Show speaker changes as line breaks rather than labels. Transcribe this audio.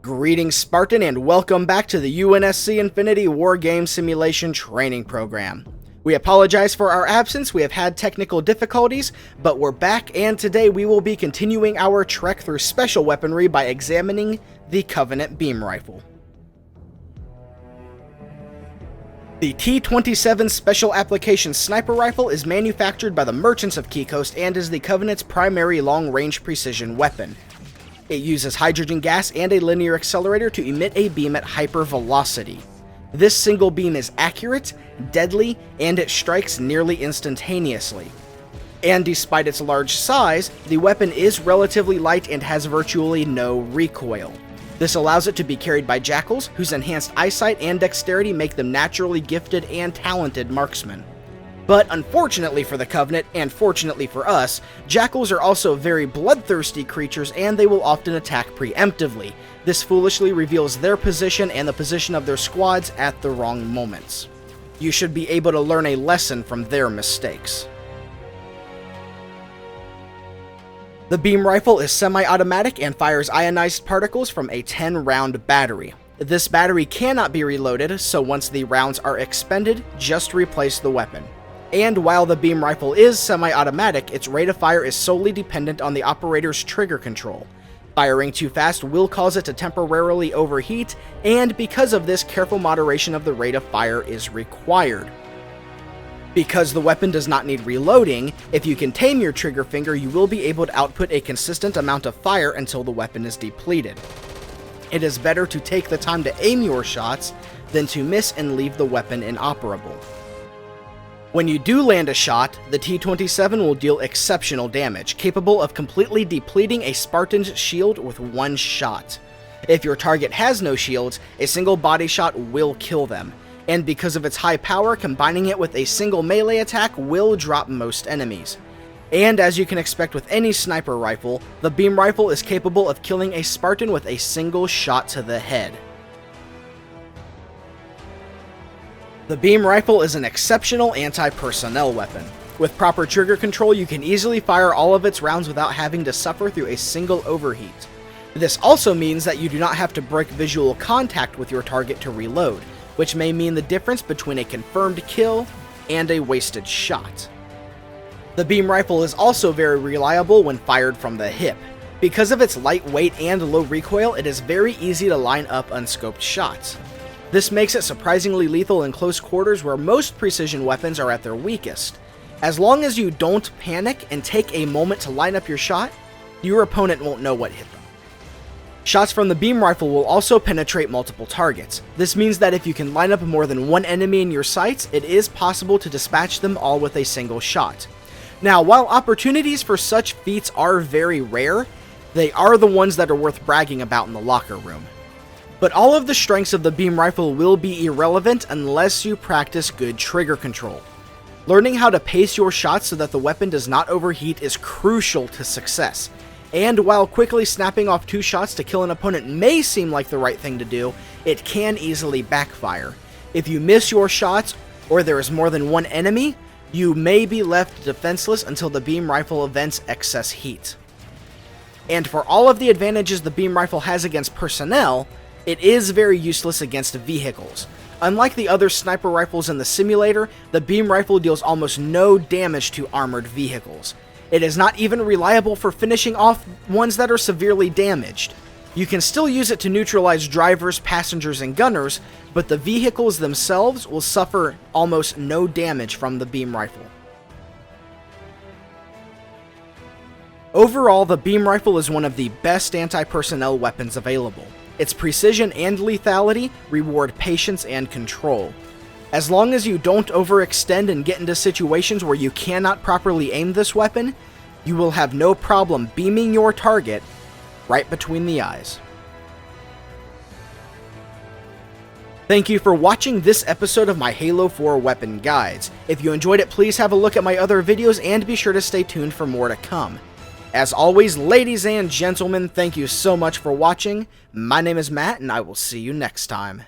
Greetings Spartan and welcome back to the UNSC Infinity War Game Simulation Training Program. We apologize for our absence, we have had technical difficulties, but we're back and today we will be continuing our trek through special weaponry by examining the Covenant Beam Rifle. The T-27 Special Application Sniper Rifle is manufactured by the Merchants of Keycoast and is the Covenant's primary long-range precision weapon. It uses hydrogen gas and a linear accelerator to emit a beam at hypervelocity. This single beam is accurate, deadly, and it strikes nearly instantaneously. And despite its large size, the weapon is relatively light and has virtually no recoil. This allows it to be carried by jackals, whose enhanced eyesight and dexterity make them naturally gifted and talented marksmen. But unfortunately for the Covenant, and fortunately for us, jackals are also very bloodthirsty creatures and they will often attack preemptively. This foolishly reveals their position and the position of their squads at the wrong moments. You should be able to learn a lesson from their mistakes. The beam rifle is semi-automatic and fires ionized particles from a 10-round battery. This battery cannot be reloaded, so once the rounds are expended, just replace the weapon. And while the beam rifle is semi-automatic, its rate of fire is solely dependent on the operator's trigger control. Firing too fast will cause it to temporarily overheat, and because of this, careful moderation of the rate of fire is required. Because the weapon does not need reloading, if you can tame your trigger finger, you will be able to output a consistent amount of fire until the weapon is depleted. It is better to take the time to aim your shots than to miss and leave the weapon inoperable. When you do land a shot, the T-27 will deal exceptional damage, capable of completely depleting a Spartan's shield with one shot. If your target has no shields, a single body shot will kill them, and because of its high power, combining it with a single melee attack will drop most enemies. And as you can expect with any sniper rifle, the beam rifle is capable of killing a Spartan with a single shot to the head. The beam rifle is an exceptional anti-personnel weapon. With proper trigger control, you can easily fire all of its rounds without having to suffer through a single overheat. This also means that you do not have to break visual contact with your target to reload, which may mean the difference between a confirmed kill and a wasted shot. The beam rifle is also very reliable when fired from the hip. Because of its light weight and low recoil, it is very easy to line up unscoped shots. This makes it surprisingly lethal in close quarters where most precision weapons are at their weakest. As long as you don't panic and take a moment to line up your shot, your opponent won't know what hit them. Shots from the beam rifle will also penetrate multiple targets. This means that if you can line up more than one enemy in your sights, it is possible to dispatch them all with a single shot. Now, while opportunities for such feats are very rare, they are the ones that are worth bragging about in the locker room. But all of the strengths of the beam rifle will be irrelevant unless you practice good trigger control. Learning how to pace your shots so that the weapon does not overheat is crucial to success. And while quickly snapping off 2 shots to kill an opponent may seem like the right thing to do, it can easily backfire. If you miss your shots, or there is more than one enemy, you may be left defenseless until the beam rifle vents excess heat. And for all of the advantages the beam rifle has against personnel, it is very useless against vehicles. Unlike the other sniper rifles in the simulator, the beam rifle deals almost no damage to armored vehicles. It is not even reliable for finishing off ones that are severely damaged. You can still use it to neutralize drivers, passengers, and gunners, but the vehicles themselves will suffer almost no damage from the beam rifle. Overall, the beam rifle is one of the best anti-personnel weapons available. Its precision and lethality reward patience and control. As long as you don't overextend and get into situations where you cannot properly aim this weapon, you will have no problem beaming your target right between the eyes. Thank you for watching this episode of my Halo 4 weapon guides. If you enjoyed it, please have a look at my other videos and be sure to stay tuned for more to come. As always, ladies and gentlemen, thank you so much for watching. My name is Matt, and I will see you next time.